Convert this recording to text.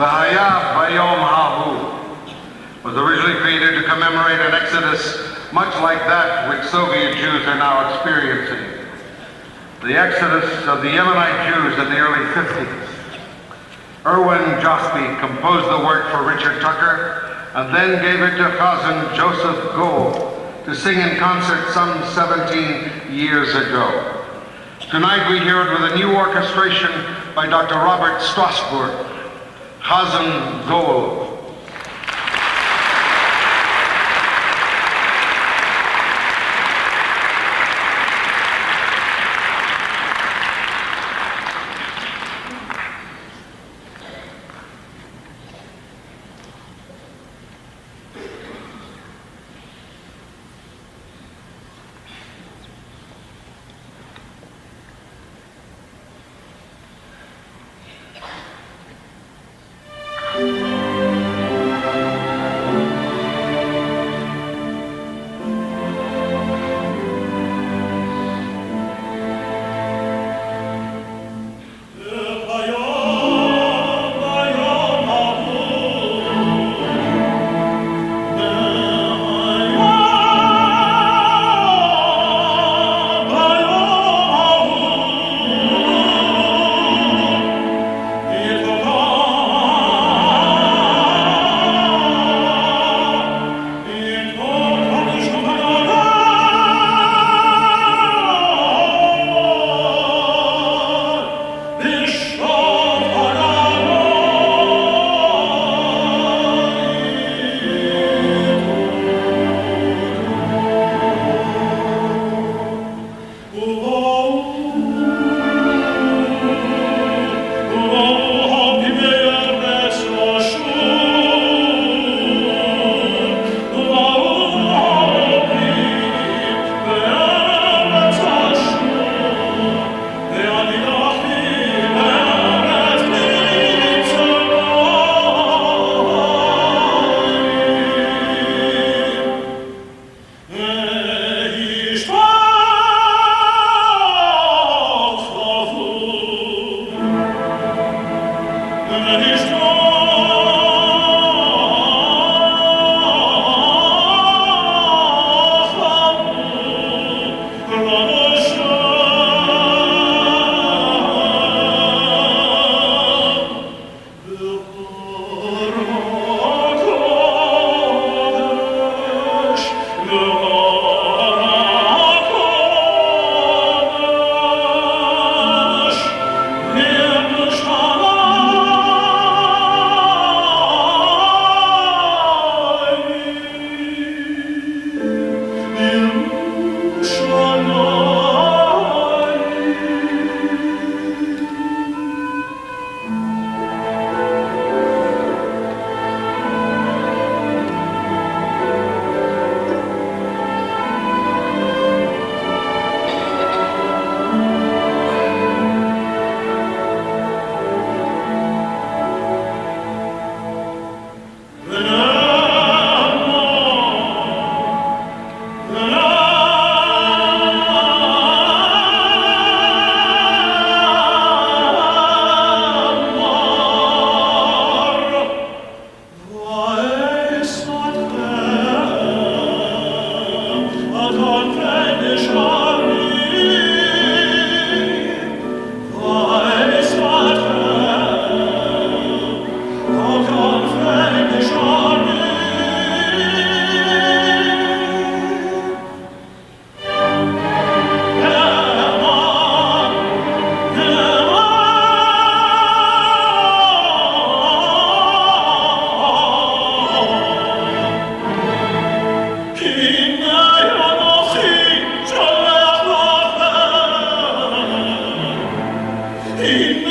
The Hayab Bayom Hahu was originally created to commemorate an exodus much like that which Soviet Jews are now experiencing. The exodus of the Yemenite Jews in the early 50s. Irwin Josby composed the work for Richard Tucker and then gave it to Chazan Joseph Gold to sing in concert some 17 years ago. Tonight we hear it with a new orchestration by Dr. Robert Strasberg. Chazan Gold. In